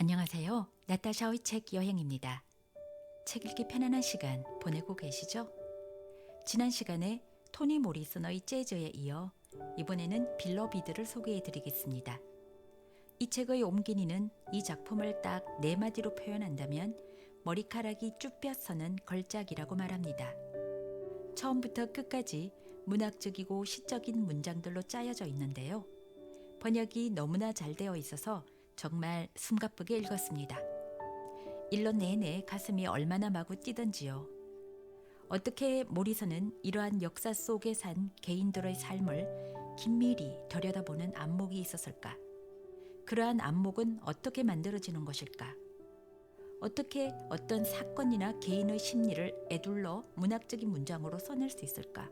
안녕하세요. 나타샤의 책 여행입니다. 책 읽기 편안한 시간 보내고 계시죠? 지난 시간에 토니 모리슨의 재즈에 이어 이번에는 빌러비드를 소개해 드리겠습니다. 이 책의 옴기니는 이 작품을 딱 4마디로 표현한다면 머리카락이 쭉 펴서는 걸작이라고 말합니다. 처음부터 끝까지 문학적이고 시적인 문장들로 짜여져 있는데요. 번역이 너무나 잘 되어 있어서 정말 숨가쁘게 읽었습니다. 읽는 내내 가슴이 얼마나 마구 뛰던지요. 어떻게 모리슨은 이러한 역사 속에 산 개인들의 삶을 긴밀히 들여다보는 안목이 있었을까? 그러한 안목은 어떻게 만들어지는 것일까? 어떻게 어떤 사건이나 개인의 심리를 에둘러 문학적인 문장으로 써낼 수 있을까?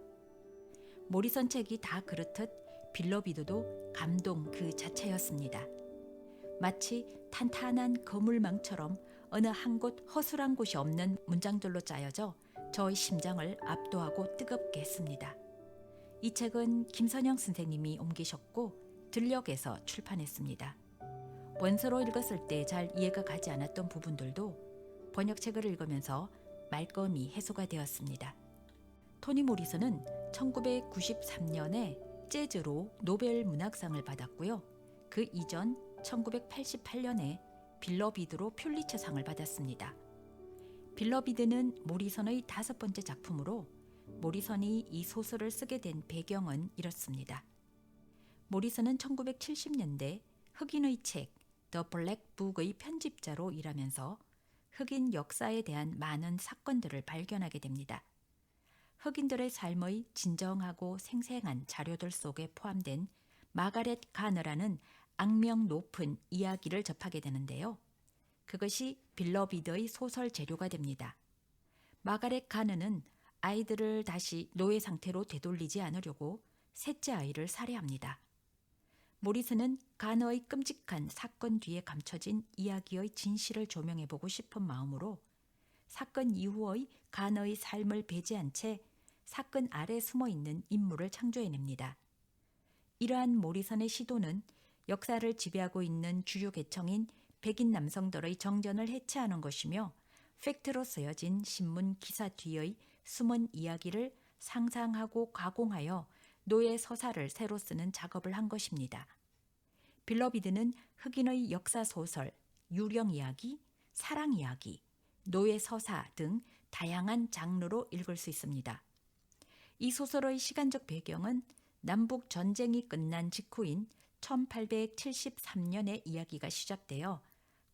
모리슨 책이 다 그렇듯 빌러비드도 감동 그 자체였습니다. 마치 탄탄한 거물망처럼 어느 한 곳 허술한 곳이 없는 문장들로 짜여져 저의 심장을 압도하고 뜨겁게 했습니다. 이 책은 김선영 선생님이 옮기셨고 들녘에서 출판했습니다. 원서로 읽었을 때 잘 이해가 가지 않았던 부분들도 번역책을 읽으면서 말끔히 해소가 되었습니다. 토니 모리슨은 1993년에 재즈로 노벨 문학상을 받았고요. 그 이전 1988년에 빌러비드로 퓰리처상을 받았습니다. 빌러비드는 모리슨의 5번째 작품으로 모리슨이 이 소설을 쓰게 된 배경은 이렇습니다. 모리슨은 1970년대 흑인의 책 The Black Book의 편집자로 일하면서 흑인 역사에 대한 많은 사건들을 발견하게 됩니다. 흑인들의 삶의 진정하고 생생한 자료들 속에 포함된 마가렛 가너라는 악명 높은 이야기를 접하게 되는데요. 그것이 빌러비드의 소설 재료가 됩니다. 마가렛 가너는 아이들을 다시 노예 상태로 되돌리지 않으려고 셋째 아이를 살해합니다. 모리슨은 가너의 끔찍한 사건 뒤에 감춰진 이야기의 진실을 조명해보고 싶은 마음으로 사건 이후의 가너의 삶을 배제한 채 사건 아래 숨어있는 인물을 창조해냅니다. 이러한 모리슨의 시도는 역사를 지배하고 있는 주류 계층인 백인 남성들의 정전을 해체하는 것이며 팩트로 쓰여진 신문 기사 뒤의 숨은 이야기를 상상하고 가공하여 노예 서사를 새로 쓰는 작업을 한 것입니다. 빌러비드는 흑인의 역사 소설, 유령 이야기, 사랑 이야기, 노예 서사 등 다양한 장르로 읽을 수 있습니다. 이 소설의 시간적 배경은 남북 전쟁이 끝난 직후인 1873년의 이야기가 시작되어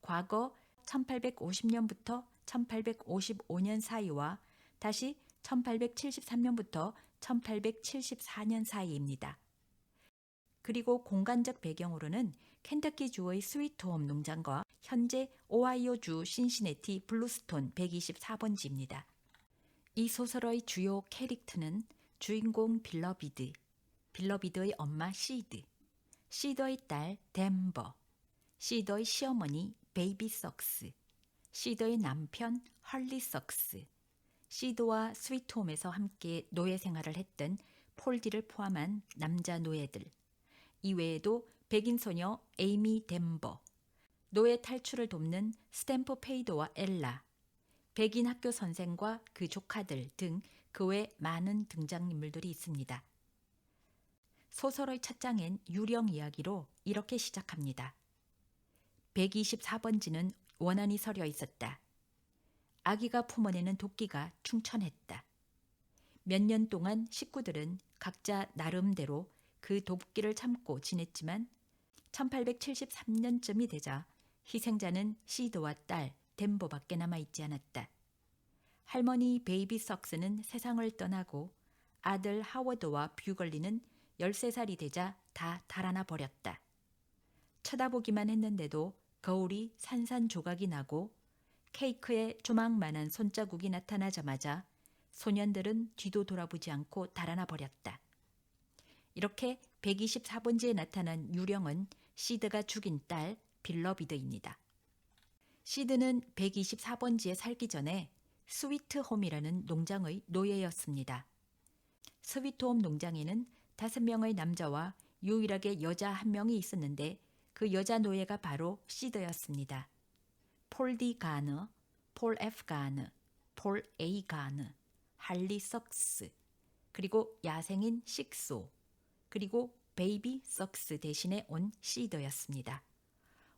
과거 1850년부터 1855년 사이와 다시 1873년부터 1874년 사이입니다. 그리고 공간적 배경으로는 켄터키주의 스위트홈 농장과 현재 오하이오주 신시내티 블루스톤 124번지입니다. 이 소설의 주요 캐릭터는 주인공 빌러비드, 빌러비드의 엄마 시드, 시더의 딸 덴버, 시더의 시어머니 베이비 석스, 시더의 남편 헐리 석스, 시드와 스위트홈에서 함께 노예 생활을 했던 폴디를 포함한 남자 노예들, 이외에도 백인 소녀 에이미 덴버, 노예 탈출을 돕는 스탬프 페이도와 엘라, 백인 학교 선생과 그 조카들 등 그 외 많은 등장인물들이 있습니다. 소설의 첫 장엔 유령 이야기로 이렇게 시작합니다. 124번지는 원한이 서려 있었다. 아기가 품어내는 도끼가 충천했다. 몇 년 동안 식구들은 각자 나름대로 그 도끼를 참고 지냈지만 1873년쯤이 되자 희생자는 시드와 딸 덴버밖에 남아있지 않았다. 할머니 베이비 석스는 세상을 떠나고 아들 하워드와 뷰걸리는 13살이 되자 다 달아나 버렸다. 쳐다보기만 했는데도 거울이 산산조각이 나고 케이크에 조망만한 손자국이 나타나자마자 소년들은 뒤도 돌아보지 않고 달아나 버렸다. 이렇게 124번지에 나타난 유령은 시드가 죽인 딸 빌러비드입니다. 시드는 124번지에 살기 전에 스위트홈이라는 농장의 노예였습니다. 스위트홈 농장에는 5명의 남자와 유일하게 여자 1명이 있었는데 그 여자 노예가 바로 시드였습니다. 폴 D 가느, 폴 F 가느, 폴 A 가느, 할리 석스, 그리고 야생인 식소, 그리고 베이비 석스 대신에 온 시더였습니다.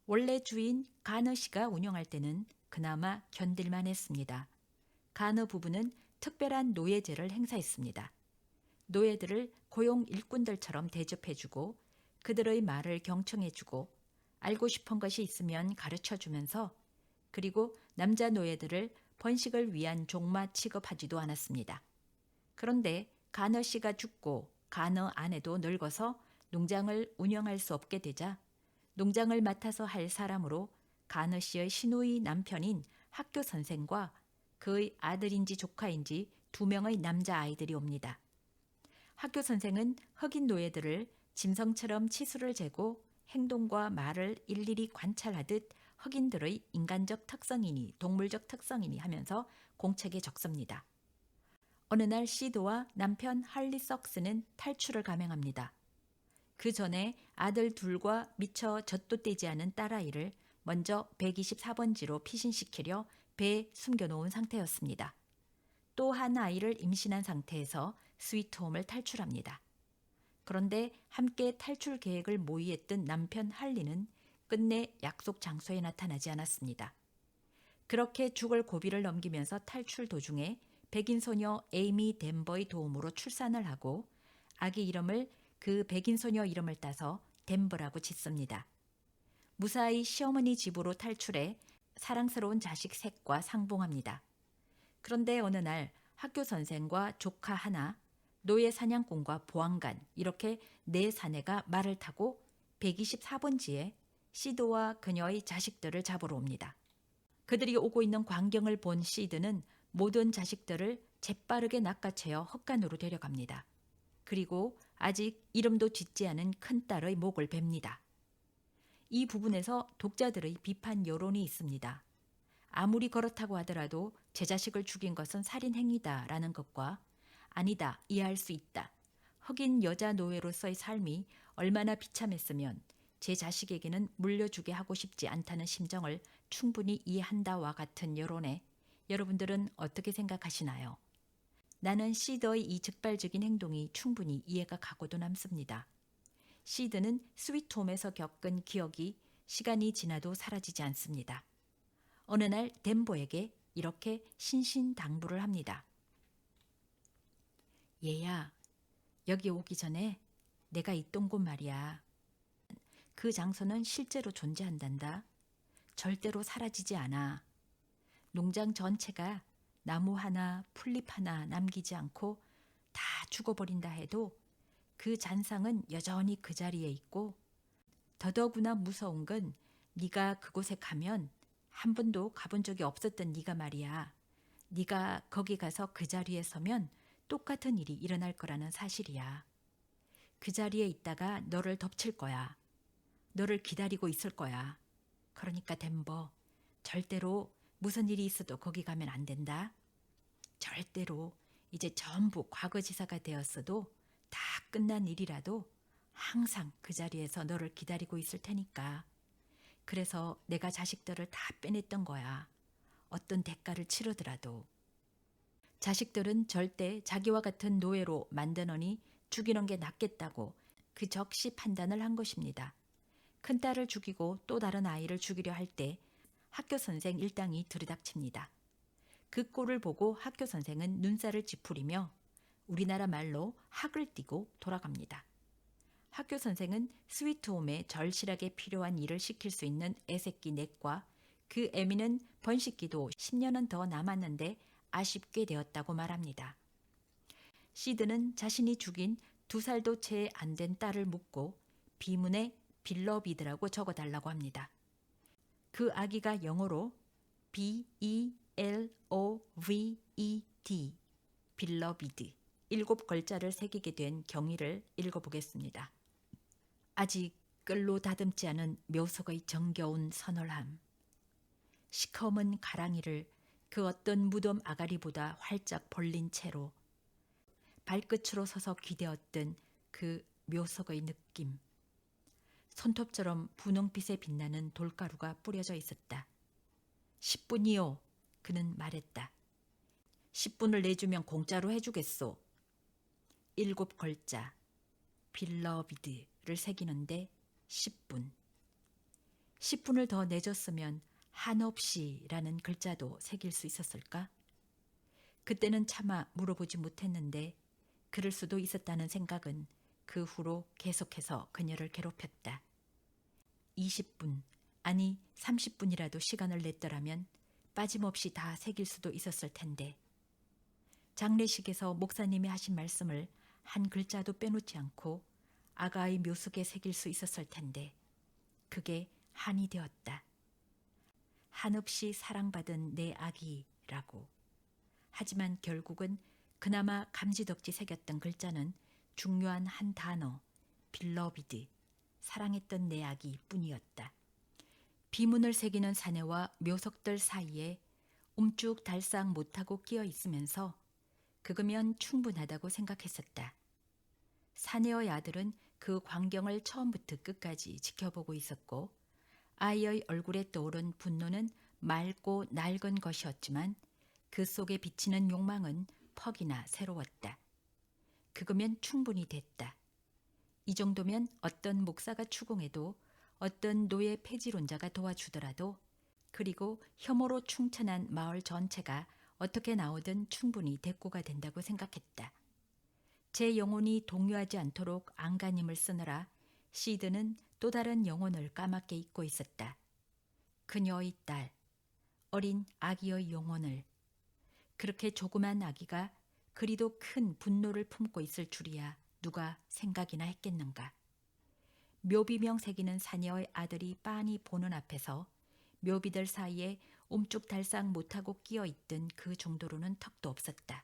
원래 주인 가너 씨가 운영할 때는 그나마 견딜만 했습니다. 가너 부부는 특별한 노예제를 행사했습니다. 노예들을 고용 일꾼들처럼 대접해주고 그들의 말을 경청해주고 알고 싶은 것이 있으면 가르쳐주면서 그리고 남자 노예들을 번식을 위한 종마 취급하지도 않았습니다. 그런데 가너 씨가 죽고 가너 아내도 늙어서 농장을 운영할 수 없게 되자 농장을 맡아서 할 사람으로 가너 씨의 시누이 남편인 학교 선생과 그의 아들인지 조카인지 2명의 남자 아이들이 옵니다. 학교 선생은 흑인 노예들을 짐승처럼 치수를 재고 행동과 말을 일일이 관찰하듯 흑인들의 인간적 특성이니 동물적 특성이니 하면서 공책에 적습니다. 어느 날 시드와 남편 할리 석스는 탈출을 감행합니다. 그 전에 아들 둘과 미처 젖도 떼지 않은 딸아이를 먼저 124번지로 피신시키려 배에 숨겨놓은 상태였습니다. 또 한 아이를 임신한 상태에서 스위트홈을 탈출합니다. 그런데 함께 탈출 계획을 모의했던 남편 할리는 끝내 약속 장소에 나타나지 않았습니다. 그렇게 죽을 고비를 넘기면서 탈출 도중에 백인 소녀 에이미 덴버의 도움으로 출산을 하고 아기 이름을 그 백인 소녀 이름을 따서 덴버라고 짓습니다. 무사히 시어머니 집으로 탈출해 사랑스러운 자식 셋과 상봉합니다. 그런데 어느 날 학교 선생과 조카 하나, 노예 사냥꾼과 보안관 이렇게 4사내가 말을 타고 124번지에 시드와 그녀의 자식들을 잡으러 옵니다. 그들이 오고 있는 광경을 본 시드는 모든 자식들을 재빠르게 낚아채어 헛간으로 데려갑니다. 그리고 아직 이름도 짓지 않은 큰딸의 목을 뱁니다. 이 부분에서 독자들의 비판 여론이 있습니다. 아무리 그렇다고 하더라도 제 자식을 죽인 것은 살인행위다라는 것과 아니다, 이해할 수 있다. 흑인 여자 노예로서의 삶이 얼마나 비참했으면 제 자식에게는 물려주게 하고 싶지 않다는 심정을 충분히 이해한다와 같은 여론에 여러분들은 어떻게 생각하시나요? 나는 시드의 이 즉발적인 행동이 충분히 이해가 가고도 남습니다. 시드는 스위트홈에서 겪은 기억이 시간이 지나도 사라지지 않습니다. 어느 날 덴버에게 이렇게 신신당부를 합니다. 얘야, 여기 오기 전에 내가 있던 곳 말이야. 그 장소는 실제로 존재한단다. 절대로 사라지지 않아. 농장 전체가 나무 하나, 풀잎 하나 남기지 않고 다 죽어버린다 해도 그 잔상은 여전히 그 자리에 있고 더더구나 무서운 건 네가 그곳에 가면 한 번도 가본 적이 없었던 네가 말이야. 네가 거기 가서 그 자리에 서면 똑같은 일이 일어날 거라는 사실이야. 그 자리에 있다가 너를 덮칠 거야. 너를 기다리고 있을 거야. 그러니까 덴버, 절대로 무슨 일이 있어도 거기 가면 안 된다. 절대로 이제 전부 과거지사가 되었어도 다 끝난 일이라도 항상 그 자리에서 너를 기다리고 있을 테니까. 그래서 내가 자식들을 다 빼냈던 거야. 어떤 대가를 치르더라도. 자식들은 절대 자기와 같은 노예로 만드느니 죽이는 게 낫겠다고 그 적시 판단을 한 것입니다. 큰딸을 죽이고 또 다른 아이를 죽이려 할 때 학교 선생 일당이 들이닥칩니다. 그 꼴을 보고 학교 선생은 눈살을 찌푸리며 우리나라 말로 학을 띠고 돌아갑니다. 학교 선생은 스위트홈에 절실하게 필요한 일을 시킬 수 있는 애새끼 넷과 그 애미는 번식기도 10년은 더 남았는데 아쉽게 되었다고 말합니다. 시드는 자신이 죽인 2살도 채 안 된 딸을 묻고 비문에 빌러비드라고 적어달라고 합니다. 그 아기가 영어로 B-E-L-O-V-E-D 빌러비드 7글자를 새기게 된 경위를 읽어보겠습니다. 아직 끌로 다듬지 않은 묘석의 정겨운 서늘함. 시커먼 가랑이를 그 어떤 무덤 아가리보다 활짝 벌린 채로 발끝으로 서서 기대었던 그 묘석의 느낌. 손톱처럼 분홍빛에 빛나는 돌가루가 뿌려져 있었다. 10분이요. 그는 말했다. 10분을 내주면 공짜로 해주겠소. 7글자 빌러비드를 새기는데 10분. 10분을 더 내줬으면 한없이라는 글자도 새길 수 있었을까? 그때는 차마 물어보지 못했는데 그럴 수도 있었다는 생각은 그 후로 계속해서 그녀를 괴롭혔다. 20분, 아니 30분이라도 시간을 냈더라면 빠짐없이 다 새길 수도 있었을 텐데. 장례식에서 목사님이 하신 말씀을 한 글자도 빼놓지 않고 아가의 묘석에 새길 수 있었을 텐데 그게 한이 되었다. 한없이 사랑받은 내 아기라고. 하지만 결국은 그나마 감지덕지 새겼던 글자는 중요한 한 단어, 빌러비드, 사랑했던 내 아기 뿐이었다. 비문을 새기는 사내와 묘석들 사이에 움쭉달싹 못하고 끼어 있으면서 그거면 충분하다고 생각했었다. 사내의 아들은 그 광경을 처음부터 끝까지 지켜보고 있었고 아이의 얼굴에 떠오른 분노는 맑고 낡은 것이었지만 그 속에 비치는 욕망은 퍽이나 새로웠다. 그거면 충분히 됐다. 이 정도면 어떤 목사가 추궁해도 어떤 노예 폐지론자가 도와주더라도 그리고 혐오로 충천한 마을 전체가 어떻게 나오든 충분히 대꾸가 된다고 생각했다. 제 영혼이 동요하지 않도록 안간힘을 쓰느라 시드는 또 다른 영혼을 까맣게 잊고 있었다. 그녀의 딸, 어린 아기의 영혼을. 그렇게 조그만 아기가 그리도 큰 분노를 품고 있을 줄이야 누가 생각이나 했겠는가. 묘비명 새기는 사녀의 아들이 빤히 보는 앞에서 묘비들 사이에 움쭉달싹 못하고 끼어 있던 그 정도로는 턱도 없었다.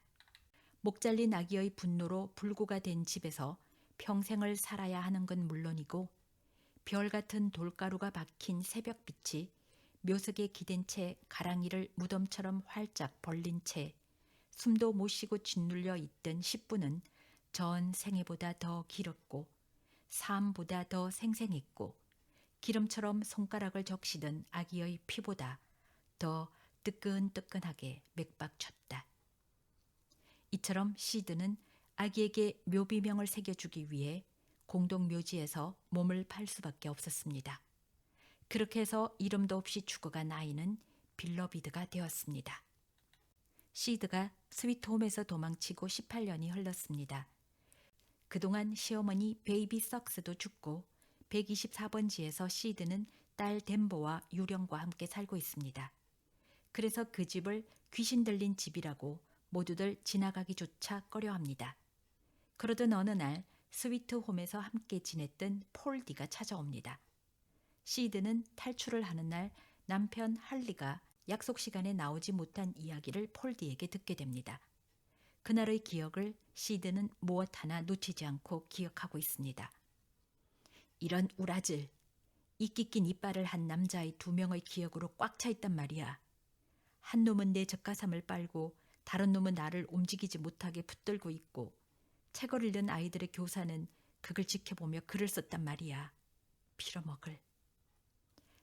목 잘린 아기의 분노로 불구가 된 집에서 평생을 살아야 하는 건 물론이고 별 같은 돌가루가 박힌 새벽빛이 묘석에 기댄 채 가랑이를 무덤처럼 활짝 벌린 채 숨도 못 쉬고 짓눌려 있던 10분은 전 생애보다 더 길었고 삶보다 더 생생했고 기름처럼 손가락을 적시던 아기의 피보다 더 뜨끈뜨끈하게 맥박쳤다. 이처럼 시드는 아기에게 묘비명을 새겨주기 위해 공동묘지에서 몸을 팔 수밖에 없었습니다. 그렇게 해서 이름도 없이 죽어간 아이는 빌러비드가 되었습니다. 시드가 스위트홈에서 도망치고 18년이 흘렀습니다. 그동안 시어머니 베이비 석스도 죽고 124번지에서 시드는 딸 덴버와 유령과 함께 살고 있습니다. 그래서 그 집을 귀신 들린 집이라고 모두들 지나가기조차 꺼려합니다. 그러던 어느 날 스위트홈에서 함께 지냈던 폴디가 찾아옵니다. 시드는 탈출을 하는 날 남편 할리가 약속 시간에 나오지 못한 이야기를 폴디에게 듣게 됩니다. 그날의 기억을 시드는 무엇 하나 놓치지 않고 기억하고 있습니다. 이런 우라질, 이끼 낀 이빨을 한 남자의 2명의 기억으로 꽉 차 있단 말이야. 한 놈은 내 젖가삼을 빨고 다른 놈은 나를 움직이지 못하게 붙들고 있고 책을 읽는 아이들의 교사는 그걸 지켜보며 글을 썼단 말이야. 빌어먹을.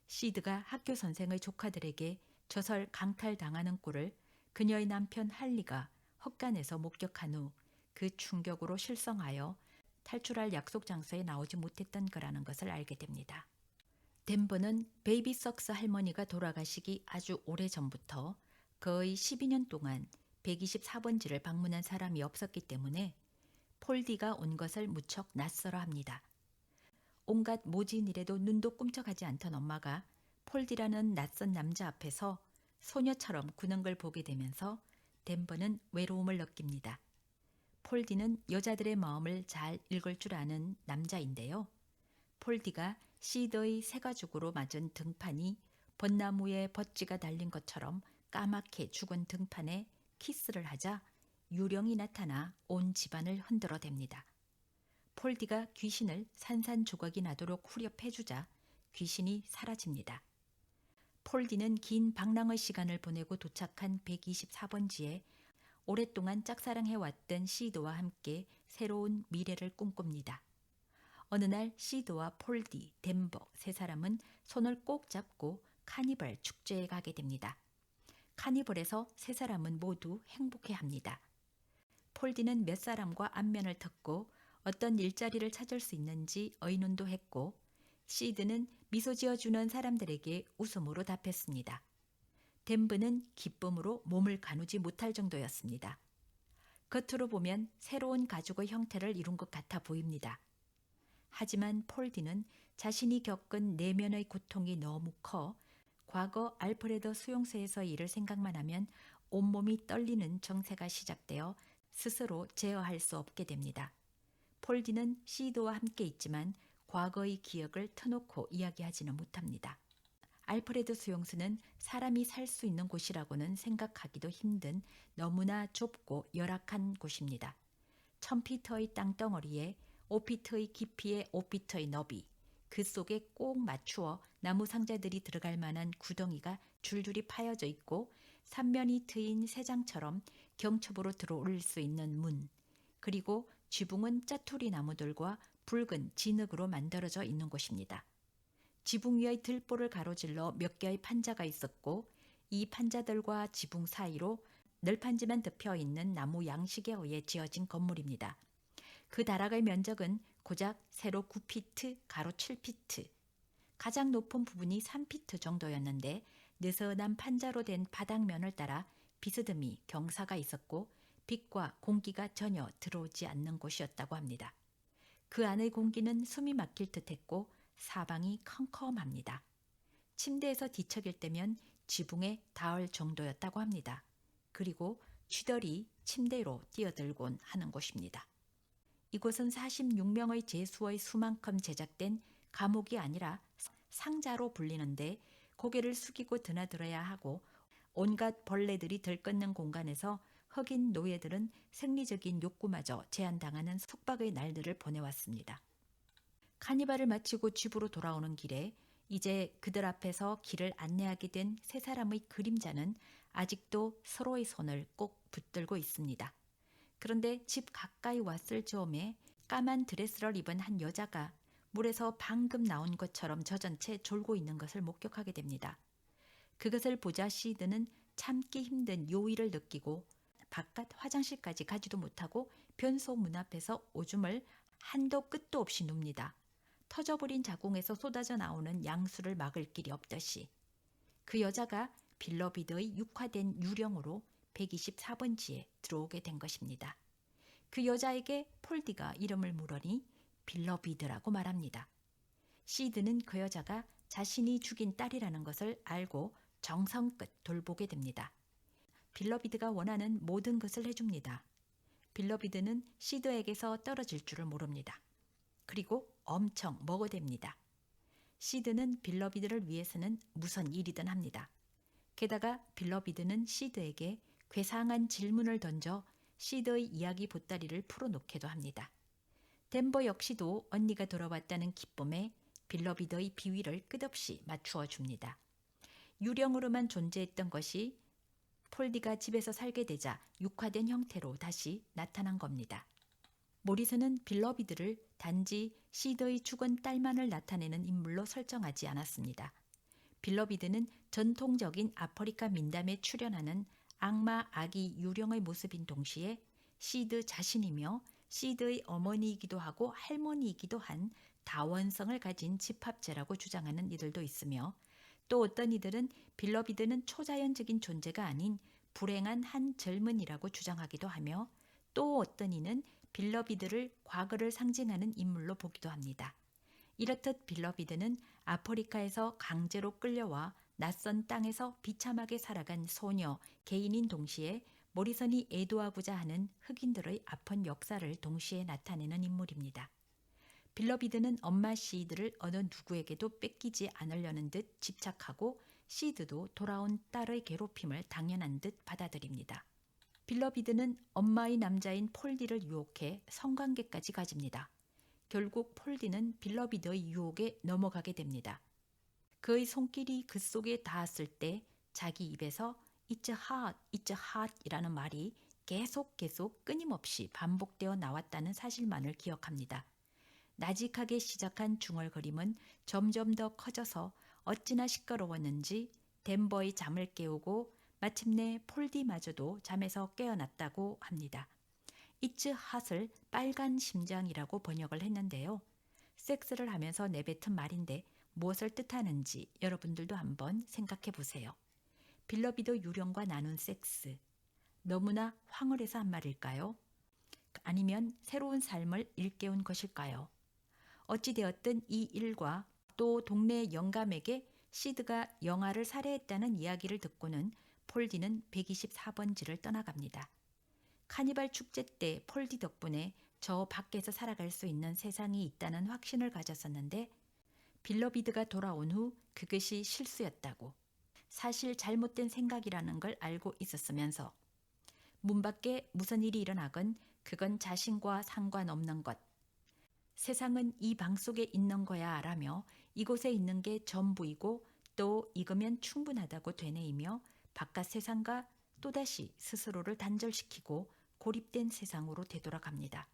시드가 학교 선생의 조카들에게 저설 강탈당하는 꼴을 그녀의 남편 할리가 헛간에서 목격한 후 그 충격으로 실성하여 탈출할 약속 장소에 나오지 못했던 거라는 것을 알게 됩니다. 덴버는 베이비 석스 할머니가 돌아가시기 아주 오래전부터 거의 12년 동안 124번지를 방문한 사람이 없었기 때문에 폴디가 온 것을 무척 낯설어 합니다. 온갖 모진 일에도 눈도 꿈쩍하지 않던 엄마가 폴디라는 낯선 남자 앞에서 소녀처럼 구는 걸 보게 되면서 덴버는 외로움을 느낍니다. 폴디는 여자들의 마음을 잘 읽을 줄 아는 남자인데요. 폴디가 시드의 새가죽으로 맞은 등판이 벚나무에 벗지가 달린 것처럼 까맣게 죽은 등판에 키스를 하자 유령이 나타나 온 집안을 흔들어댑니다. 폴디가 귀신을 산산조각이 나도록 후렵해주자 귀신이 사라집니다. 폴디는 긴 방랑의 시간을 보내고 도착한 124번지에 오랫동안 짝사랑해왔던 시드와 함께 새로운 미래를 꿈꿉니다. 어느 날 시드와 폴디, 덴버 세 사람은 손을 꼭 잡고 카니발 축제에 가게 됩니다. 카니발에서 세 사람은 모두 행복해합니다. 폴디는 몇 사람과 안면을 듣고 어떤 일자리를 찾을 수 있는지 의논도 했고, 시드는 미소 지어주는 사람들에게 웃음으로 답했습니다. 덴브는 기쁨으로 몸을 가누지 못할 정도였습니다. 겉으로 보면 새로운 가족의 형태를 이룬 것 같아 보입니다. 하지만 폴디는 자신이 겪은 내면의 고통이 너무 커 과거 알프레드 수용소에서 일을 생각만 하면 온몸이 떨리는 정세가 시작되어 스스로 제어할 수 없게 됩니다. 폴디는 시드와 함께 있지만 과거의 기억을 터놓고 이야기하지는 못합니다. 알프레드 수용소는 사람이 살 수 있는 곳이라고는 생각하기도 힘든 너무나 좁고 열악한 곳입니다. 1000피트의 땅덩어리에 5피트의 깊이의 5피트의 너비, 그 속에 꼭 맞추어 나무 상자들이 들어갈 만한 구덩이가 줄줄이 파여져 있고 3면이 트인 새장처럼 경첩으로 들어올 수 있는 문, 그리고 지붕은 짜투리 나무들과 붉은 진흙으로 만들어져 있는 곳입니다. 지붕 위의 들보를 가로질러 몇 개의 판자가 있었고 이 판자들과 지붕 사이로 널판지만 덮여 있는 나무 양식에 의해 지어진 건물입니다. 그 다락의 면적은 고작 세로 9피트, 가로 7피트, 가장 높은 부분이 3피트 정도였는데 느슨한 판자로 된 바닥면을 따라 비스듬히 경사가 있었고 빛과 공기가 전혀 들어오지 않는 곳이었다고 합니다. 그 안의 공기는 숨이 막힐 듯했고 사방이 컴컴합니다. 침대에서 뒤척일 때면 지붕에 닿을 정도였다고 합니다. 그리고 쥐들이 침대로 뛰어들곤 하는 곳입니다. 이곳은 46명의 제수의 수만큼 제작된 감옥이 아니라 상자로 불리는데 고개를 숙이고 드나들어야 하고 온갖 벌레들이 들끓는 공간에서 흑인 노예들은 생리적인 욕구마저 제한당하는 속박의 날들을 보내왔습니다. 카니발을 마치고 집으로 돌아오는 길에 이제 그들 앞에서 길을 안내하게 된 세 사람의 그림자는 아직도 서로의 손을 꼭 붙들고 있습니다. 그런데 집 가까이 왔을 즈음에 까만 드레스를 입은 한 여자가 물에서 방금 나온 것처럼 젖은 채 졸고 있는 것을 목격하게 됩니다. 그것을 보자 시드는 참기 힘든 요의를 느끼고 바깥 화장실까지 가지도 못하고 변소 문 앞에서 오줌을 한도 끝도 없이 눕니다. 터져버린 자궁에서 쏟아져 나오는 양수를 막을 길이 없듯이. 그 여자가 빌러비드의 육화된 유령으로 124번지에 들어오게 된 것입니다. 그 여자에게 폴디가 이름을 물으니 빌러비드라고 말합니다. 시드는 그 여자가 자신이 죽인 딸이라는 것을 알고 정성껏 돌보게 됩니다. 빌러비드가 원하는 모든 것을 해줍니다. 빌러비드는 시드에게서 떨어질 줄을 모릅니다. 그리고 엄청 먹어댑니다. 시드는 빌러비드를 위해서는 무슨 일이든 합니다. 게다가 빌러비드는 시드에게 괴상한 질문을 던져 시드의 이야기 보따리를 풀어놓기도 합니다. 덴버 역시도 언니가 돌아왔다는 기쁨에 빌러비드의 비위를 끝없이 맞추어 줍니다. 유령으로만 존재했던 것이 폴디가 집에서 살게 되자 육화된 형태로 다시 나타난 겁니다. 모리슨은 빌러비드를 단지 시드의 죽은 딸만을 나타내는 인물로 설정하지 않았습니다. 빌러비드는 전통적인 아프리카 민담에 출연하는 악마 아기 유령의 모습인 동시에 시드 자신이며 시드의 어머니이기도 하고 할머니이기도 한 다원성을 가진 집합체라고 주장하는 이들도 있으며 또 어떤 이들은 빌러비드는 초자연적인 존재가 아닌 불행한 한 젊은이라고 주장하기도 하며 또 어떤 이는 빌러비드를 과거를 상징하는 인물로 보기도 합니다. 이렇듯 빌러비드는 아프리카에서 강제로 끌려와 낯선 땅에서 비참하게 살아간 소녀, 개인인 동시에 모리선이 애도하고자 하는 흑인들의 아픈 역사를 동시에 나타내는 인물입니다. 빌러비드는 엄마 시드를 어느 누구에게도 뺏기지 않으려는 듯 집착하고 시드도 돌아온 딸의 괴롭힘을 당연한 듯 받아들입니다. 빌러비드는 엄마의 남자인 폴디를 유혹해 성관계까지 가집니다. 결국 폴디는 빌러비드의 유혹에 넘어가게 됩니다. 그의 손길이 그 속에 닿았을 때 자기 입에서 It's hot, it's hot 이라는 말이 계속 끊임없이 반복되어 나왔다는 사실만을 기억합니다. 나직하게 시작한 중얼거림은 점점 더 커져서 어찌나 시끄러웠는지 덴버의 잠을 깨우고 마침내 폴디마저도 잠에서 깨어났다고 합니다. It's hot을 빨간 심장이라고 번역을 했는데요. 섹스를 하면서 내뱉은 말인데 무엇을 뜻하는지 여러분들도 한번 생각해 보세요. 빌러비드 유령과 나눈 섹스. 너무나 황홀해서 한 말일까요? 아니면 새로운 삶을 일깨운 것일까요? 어찌되었든 이 일과 또 동네 영감에게 시드가 영아를 살해했다는 이야기를 듣고는 폴디는 124번지를 떠나갑니다. 카니발 축제 때 폴디 덕분에 저 밖에서 살아갈 수 있는 세상이 있다는 확신을 가졌었는데 빌러비드가 돌아온 후 그것이 실수였다고, 사실 잘못된 생각이라는 걸 알고 있었으면서 문 밖에 무슨 일이 일어나건 그건 자신과 상관없는 것, 세상은 이 방 속에 있는 거야 라며 이곳에 있는 게 전부이고 또 이거면 충분하다고 되뇌이며 바깥 세상과 또다시 스스로를 단절시키고 고립된 세상으로 되돌아갑니다.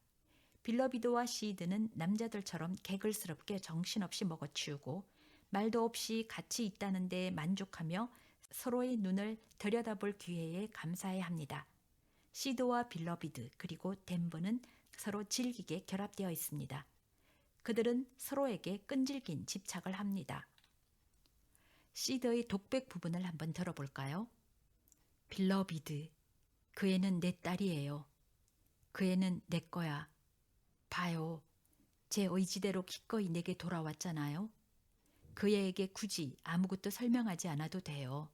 빌러비드와 시드는 남자들처럼 개글스럽게 정신없이 먹어치우고 말도 없이 같이 있다는데 만족하며 서로의 눈을 들여다볼 기회에 감사해 합니다. 시드와 빌러비드 그리고 덴버는 서로 질기게 결합되어 있습니다. 그들은 서로에게 끈질긴 집착을 합니다. 시드의 독백 부분을 한번 들어볼까요? 빌러비드, 그 애는 내 딸이에요. 그 애는 내 거야. 봐요. 제 의지대로 기꺼이 내게 돌아왔잖아요. 그 애에게 굳이 아무것도 설명하지 않아도 돼요.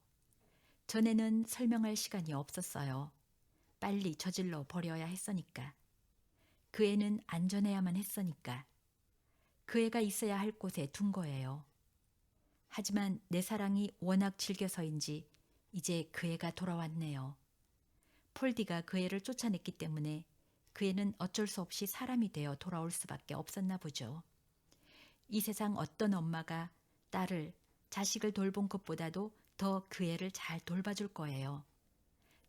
전에는 설명할 시간이 없었어요. 빨리 저질러 버려야 했으니까. 그 애는 안전해야만 했으니까. 그 애가 있어야 할 곳에 둔 거예요. 하지만 내 사랑이 워낙 질겨서인지 이제 그 애가 돌아왔네요. 폴디가 그 애를 쫓아냈기 때문에 그 애는 어쩔 수 없이 사람이 되어 돌아올 수밖에 없었나 보죠. 이 세상 어떤 엄마가 딸을, 자식을 돌본 것보다도 더 그 애를 잘 돌봐줄 거예요.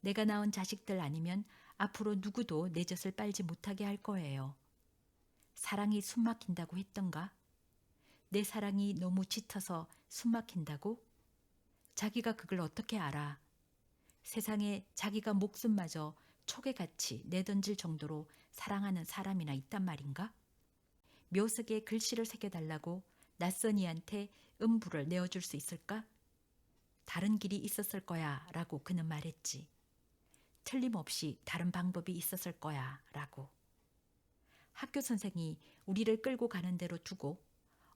내가 낳은 자식들 아니면 앞으로 누구도 내 젖을 빨지 못하게 할 거예요. 사랑이 숨막힌다고 했던가? 내 사랑이 너무 짙어서 숨막힌다고? 자기가 그걸 어떻게 알아? 세상에 자기가 목숨마저 촉에같이 내던질 정도로 사랑하는 사람이나 있단 말인가? 묘석에 글씨를 새겨달라고 낯선 이한테 음부를 내어줄 수 있을까? 다른 길이 있었을 거야 라고 그는 말했지. 틀림없이 다른 방법이 있었을 거야 라고. 학교 선생이 우리를 끌고 가는 대로 두고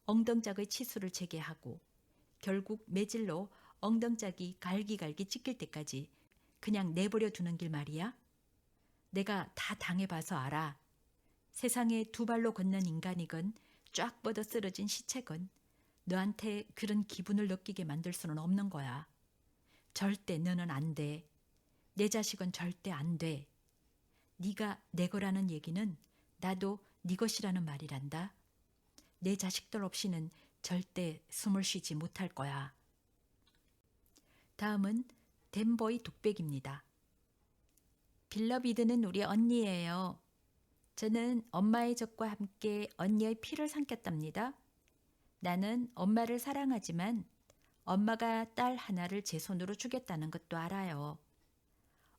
엉덩짝의 치수를 재게 하고 결국 매질로 엉덩짝이 갈기갈기 찢길 때까지 그냥 내버려 두는 길 말이야? 내가 다 당해봐서 알아. 세상에 두 발로 걷는 인간이건 쫙 뻗어 쓰러진 시체건 너한테 그런 기분을 느끼게 만들 수는 없는 거야. 절대 너는 안 돼. 내 자식은 절대 안 돼. 네가 내 거라는 얘기는 나도 네 것이라는 말이란다. 내 자식들 없이는 절대 숨을 쉬지 못할 거야. 다음은 덴버의 독백입니다. 빌러비드는 우리 언니예요. 저는 엄마의 젖과 함께 언니의 피를 삼켰답니다. 나는 엄마를 사랑하지만 엄마가 딸 하나를 제 손으로 주겠다는 것도 알아요.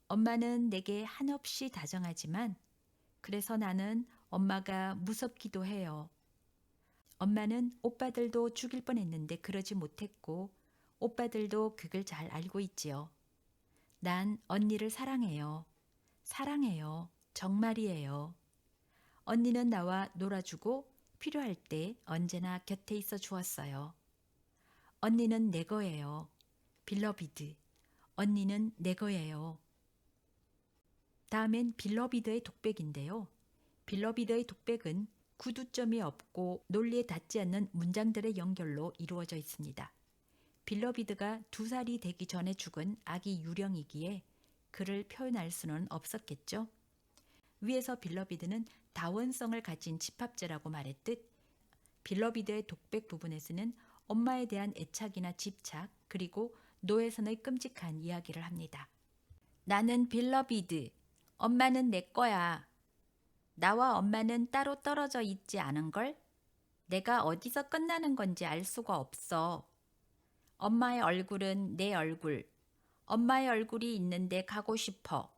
엄마는 내게 한없이 다정하지만 그래서 나는 엄마가 무섭기도 해요. 엄마는 오빠들도 죽일 뻔했는데 그러지 못했고 오빠들도 그걸 잘 알고 있지요. 난 언니를 사랑해요. 사랑해요. 정말이에요. 언니는 나와 놀아주고 필요할 때 언제나 곁에 있어 주었어요. 언니는 내 거예요. 빌러비드. 언니는 내 거예요. 다음엔 빌러비드의 독백인데요. 빌러비드의 독백은 구두점이 없고 논리에 닿지 않는 문장들의 연결로 이루어져 있습니다. 빌러비드가 2살이 되기 전에 죽은 아기 유령이기에 그를 표현할 수는 없었겠죠. 위에서 빌러비드는 다원성을 가진 집합체라고 말했듯 빌러비드의 독백 부분에서는 엄마에 대한 애착이나 집착 그리고 노예선의 끔찍한 이야기를 합니다. 나는 빌러비드. 엄마는 내 거야. 나와 엄마는 따로 떨어져 있지 않은걸? 내가 어디서 끝나는 건지 알 수가 없어. 엄마의 얼굴은 내 얼굴. 엄마의 얼굴이 있는데 가고 싶어.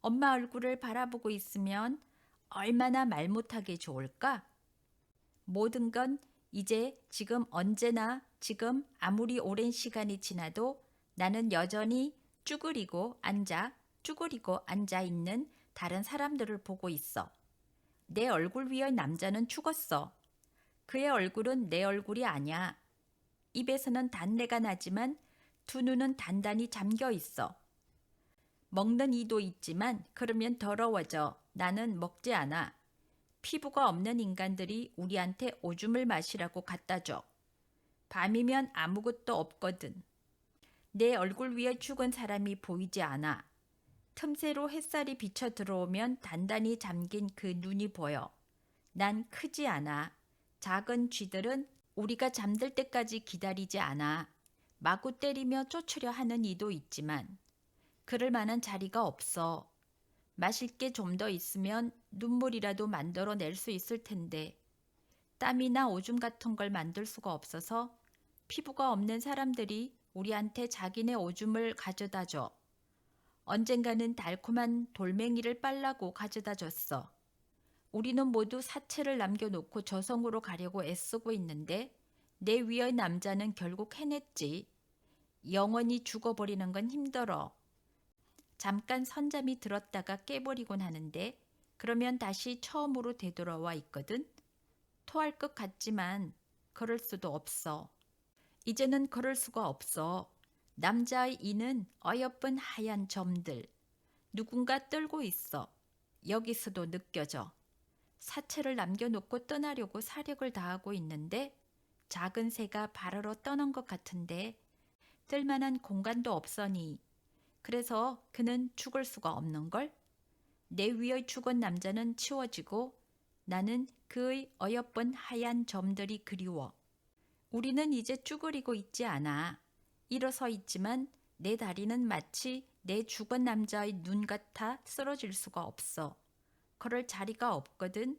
엄마 얼굴을 바라보고 있으면 얼마나 말 못하게 좋을까? 모든 건 이제 지금 언제나 지금 아무리 오랜 시간이 지나도 나는 여전히 쭈그리고 앉아 있는 다른 사람들을 보고 있어. 내 얼굴 위의 남자는 죽었어. 그의 얼굴은 내 얼굴이 아니야. 입에서는 단내가 나지만 두 눈은 단단히 잠겨 있어. 먹는 이도 있지만 그러면 더러워져. 나는 먹지 않아. 피부가 없는 인간들이 우리한테 오줌을 마시라고 갖다 줘. 밤이면 아무것도 없거든. 내 얼굴 위에 죽은 사람이 보이지 않아. 틈새로 햇살이 비쳐 들어오면 단단히 잠긴 그 눈이 보여. 난 크지 않아. 작은 쥐들은 우리가 잠들 때까지 기다리지 않아. 마구 때리며 쫓으려 하는 이도 있지만 그럴 만한 자리가 없어. 마실 게 좀 더 있으면 눈물이라도 만들어낼 수 있을 텐데 땀이나 오줌 같은 걸 만들 수가 없어서 피부가 없는 사람들이 우리한테 자기네 오줌을 가져다 줘. 언젠가는 달콤한 돌멩이를 빨라고 가져다 줬어. 우리는 모두 사체를 남겨놓고 저성으로 가려고 애쓰고 있는데 내 위의 남자는 결국 해냈지. 영원히 죽어버리는 건 힘들어. 잠깐 선잠이 들었다가 깨버리곤 하는데 그러면 다시 처음으로 되돌아와 있거든. 토할 것 같지만 그럴 수도 없어. 이제는 그럴 수가 없어. 남자의 이는 어여쁜 하얀 점들. 누군가 떨고 있어. 여기서도 느껴져. 사체를 남겨놓고 떠나려고 사력을 다하고 있는데 작은 새가 발으로 떠난 것 같은데 뜰 만한 공간도 없으니 그래서 그는 죽을 수가 없는걸? 내 위의 죽은 남자는 치워지고 나는 그의 어여쁜 하얀 점들이 그리워. 우리는 이제 쭈그리고 있지 않아. 일어서 있지만 내 다리는 마치 내 죽은 남자의 눈 같아 쓰러질 수가 없어. 그럴 자리가 없거든.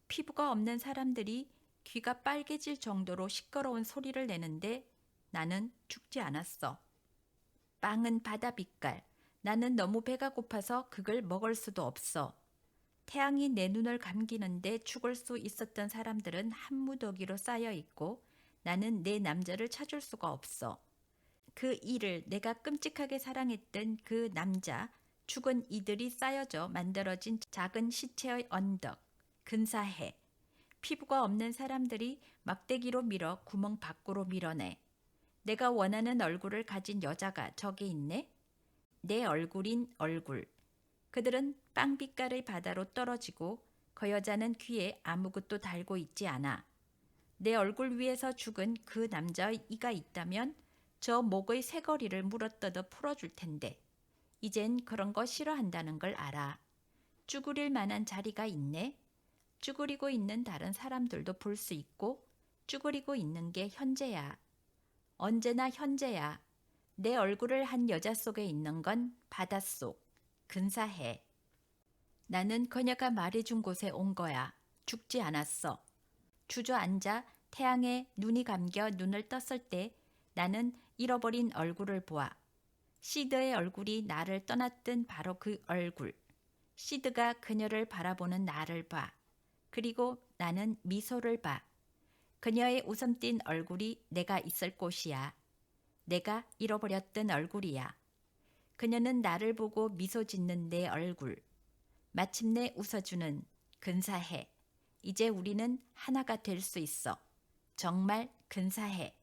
피부가 없는 사람들이 귀가 빨개질 정도로 시끄러운 소리를 내는데 나는 죽지 않았어. 빵은 바다 빛깔. 나는 너무 배가 고파서 그걸 먹을 수도 없어. 태양이 내 눈을 감기는데 죽을 수 있었던 사람들은 한 무더기로 쌓여 있고 나는 내 남자를 찾을 수가 없어. 그 이를 내가 끔찍하게 사랑했던 그 남자, 죽은 이들이 쌓여져 만들어진 작은 시체의 언덕, 근사해. 피부가 없는 사람들이 막대기로 밀어 구멍 밖으로 밀어내. 내가 원하는 얼굴을 가진 여자가 저기 있네. 내 얼굴인 얼굴. 그들은 빵 빛깔의 바다로 떨어지고 그 여자는 귀에 아무것도 달고 있지 않아. 내 얼굴 위에서 죽은 그 남자의 이가 있다면 저 목의 쇠거리를 물어뜯어 풀어줄 텐데 이젠 그런 거 싫어한다는 걸 알아. 쭈그릴 만한 자리가 있네. 쭈그리고 있는 다른 사람들도 볼 수 있고 쭈그리고 있는 게 현재야. 언제나 현재야. 내 얼굴을 한 여자 속에 있는 건 바닷속, 근사해. 나는 그녀가 말해준 곳에 온 거야. 죽지 않았어. 주저앉아 태양에 눈이 감겨 눈을 떴을 때 나는 잃어버린 얼굴을 보아. 시드의 얼굴이 나를 떠났던 바로 그 얼굴. 시드가 그녀를 바라보는 나를 봐. 그리고 나는 미소를 봐. 그녀의 웃음 띤 얼굴이 내가 있을 곳이야. 내가 잃어버렸던 얼굴이야. 그녀는 나를 보고 미소 짓는 내 얼굴. 마침내 웃어주는 근사해. 이제 우리는 하나가 될 수 있어. 정말 근사해.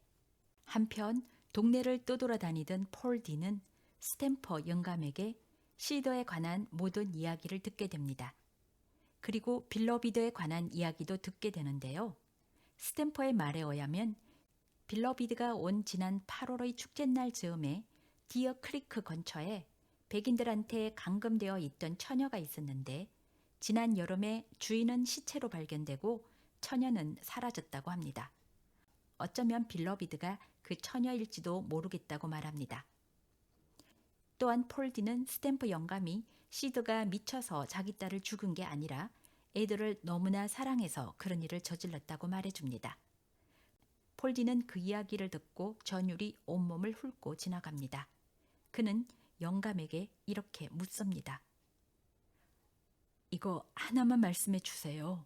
한편 동네를 떠돌아다니던 폴 디는 스탬퍼 영감에게 시더에 관한 모든 이야기를 듣게 됩니다. 그리고 빌러비드에 관한 이야기도 듣게 되는데요. 스탬퍼의 말에 의하면 빌러비드가 온 지난 8월의 축제날 즈음에 디어 크리크 근처에 백인들한테 감금되어 있던 처녀가 있었는데 지난 여름에 주인은 시체로 발견되고 처녀는 사라졌다고 합니다. 어쩌면 빌러비드가 그 처녀일지도 모르겠다고 말합니다. 또한 폴디는 스탬프 영감이 시드가 미쳐서 자기 딸을 죽은 게 아니라 애들을 너무나 사랑해서 그런 일을 저질렀다고 말해줍니다. 폴디는 그 이야기를 듣고 전율이 온몸을 훑고 지나갑니다. 그는 영감에게 이렇게 묻습니다. 이거 하나만 말씀해 주세요.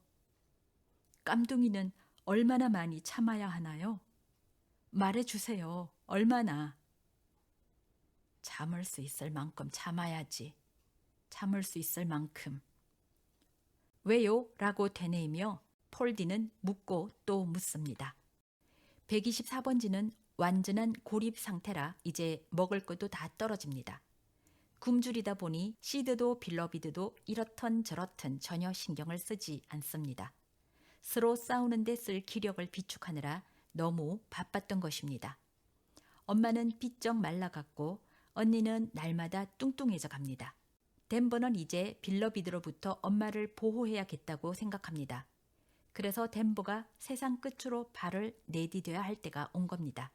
깜둥이는 얼마나 많이 참아야 하나요? 말해 주세요. 얼마나? 참을 수 있을 만큼 참아야지. 참을 수 있을 만큼. 왜요? 라고 되뇌이며 폴디는 묻고 또 묻습니다. 124번지는 완전한 고립 상태라 이제 먹을 것도 다 떨어집니다. 굶주리다 보니 시드도 빌러비드도 이렇던 저렇던 전혀 신경을 쓰지 않습니다. 서로 싸우는데 쓸 기력을 비축하느라 너무 바빴던 것입니다. 엄마는 삐쩍 말라갔고 언니는 날마다 뚱뚱해져 갑니다. 덴버는 이제 빌러비드로부터 엄마를 보호해야겠다고 생각합니다. 그래서 덴버가 세상 끝으로 발을 내디뎌야 할 때가 온 겁니다.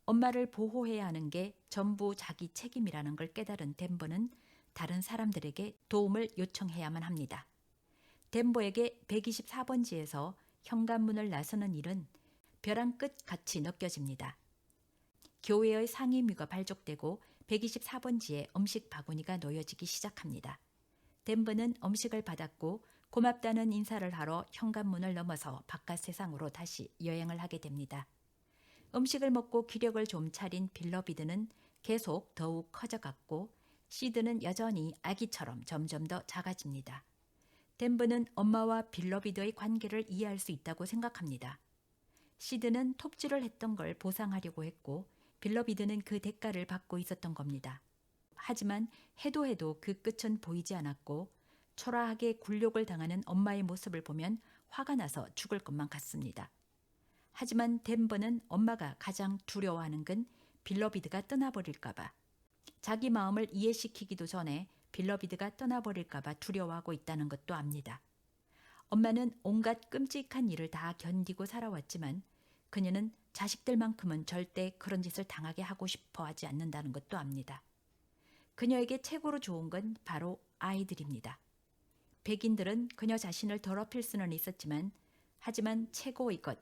엄마를 보호해야 하는 게 전부 자기 책임이라는 걸 깨달은 덴버는 다른 사람들에게 도움을 요청해야만 합니다. 덴버에게 124번지에서 현관문을 나서는 일은 벼랑 끝 같이 느껴집니다. 교회의 상임위가 발족되고 124번지에 음식 바구니가 놓여지기 시작합니다. 덴버는 음식을 받았고 고맙다는 인사를 하러 현관문을 넘어서 바깥 세상으로 다시 여행을 하게 됩니다. 음식을 먹고 기력을 좀 차린 빌러비드는 계속 더욱 커져갔고 시드는 여전히 아기처럼 점점 더 작아집니다. 덴버는 엄마와 빌러비드의 관계를 이해할 수 있다고 생각합니다. 시드는 톱질을 했던 걸 보상하려고 했고 빌러비드는 그 대가를 받고 있었던 겁니다. 하지만 해도 그 끝은 보이지 않았고 초라하게 굴욕을 당하는 엄마의 모습을 보면 화가 나서 죽을 것만 같습니다. 하지만 덴버는 엄마가 가장 두려워하는 건 빌러비드가 떠나버릴까봐, 자기 마음을 이해시키기도 전에 빌러비드가 떠나버릴까봐 두려워하고 있다는 것도 압니다. 엄마는 온갖 끔찍한 일을 다 견디고 살아왔지만 그녀는 자식들만큼은 절대 그런 짓을 당하게 하고 싶어 하지 않는다는 것도 압니다. 그녀에게 최고로 좋은 건 바로 아이들입니다. 백인들은 그녀 자신을 더럽힐 수는 있었지만 하지만 최고의 것,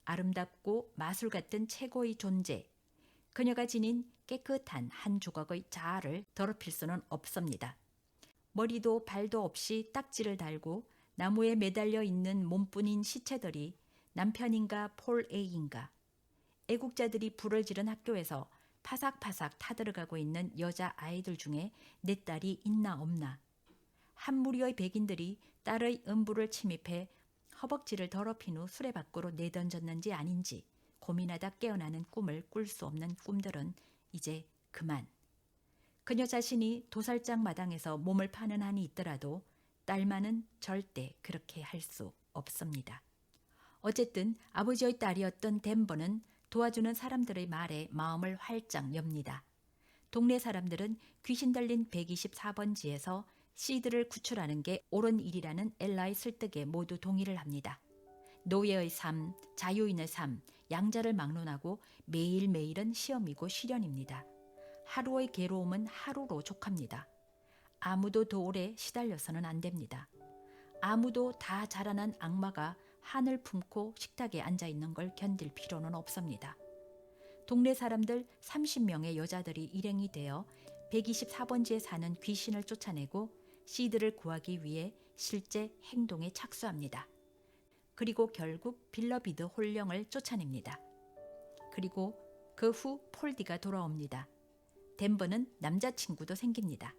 아름답고 마술 같은 최고의 존재, 그녀가 지닌 깨끗한 한 조각의 자아를 더럽힐 수는 없습니다. 머리도 발도 없이 딱지를 달고 나무에 매달려 있는 몸뿐인 시체들이 남편인가 폴 A인가, 애국자들이 불을 지른 학교에서 파삭파삭 타들어가고 있는 여자 아이들 중에 내 딸이 있나 없나, 한 무리의 백인들이 딸의 음부를 침입해 허벅지를 더럽힌 후 수레밖으로 내던졌는지 아닌지 고민하다 깨어나는 꿈을 꿀 수 없는 꿈들은 이제 그만. 그녀 자신이 도살장 마당에서 몸을 파는 한이 있더라도 딸만은 절대 그렇게 할 수 없습니다. 어쨌든 아버지의 딸이었던 덴버는 도와주는 사람들의 말에 마음을 활짝 엽니다. 동네 사람들은 귀신 들린 124번지에서 시드를 구출하는 게 옳은 일이라는 엘라의 설득에 모두 동의를 합니다. 노예의 삶, 자유인의 삶, 양자를 막론하고 매일매일은 시험이고 시련입니다. 하루의 괴로움은 하루로 족합니다. 아무도 더 오래 시달려서는 안 됩니다. 아무도 다 자라난 악마가 한을 품고 식탁에 앉아있는 걸 견딜 필요는 없습니다. 동네 사람들 30명의 여자들이 일행이 되어 124번지에 사는 귀신을 쫓아내고 시드를 구하기 위해 실제 행동에 착수합니다. 그리고 결국 빌러비드 홀령을 쫓아냅니다. 그리고 그 후 폴디가 돌아옵니다. 덴버는 남자친구도 생깁니다.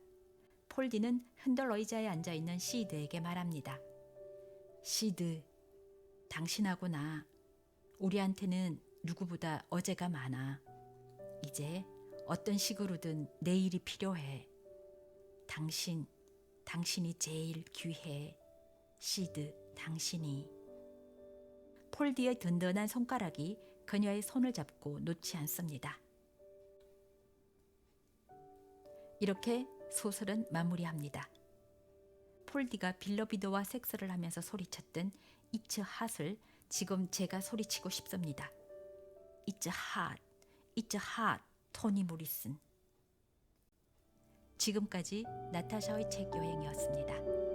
폴디는 흔들 의자에 앉아있는 시드에게 말합니다. 시드, 당신하고 나, 우리한테는 누구보다 어제가 많아. 이제 어떤 식으로든 내일이 필요해. 당신이 제일 귀해. 시드, 당신이. 폴디의 든든한 손가락이 그녀의 손을 잡고 놓지 않습니다. 이렇게 소설은 마무리합니다. 폴디가 빌러비드와 섹스를 하면서 소리쳤던 It's hot을 지금 제가 소리치고 싶습니다. It's hot, it's hot, 토니 모리슨. 지금까지 나타샤의 책 여행이었습니다.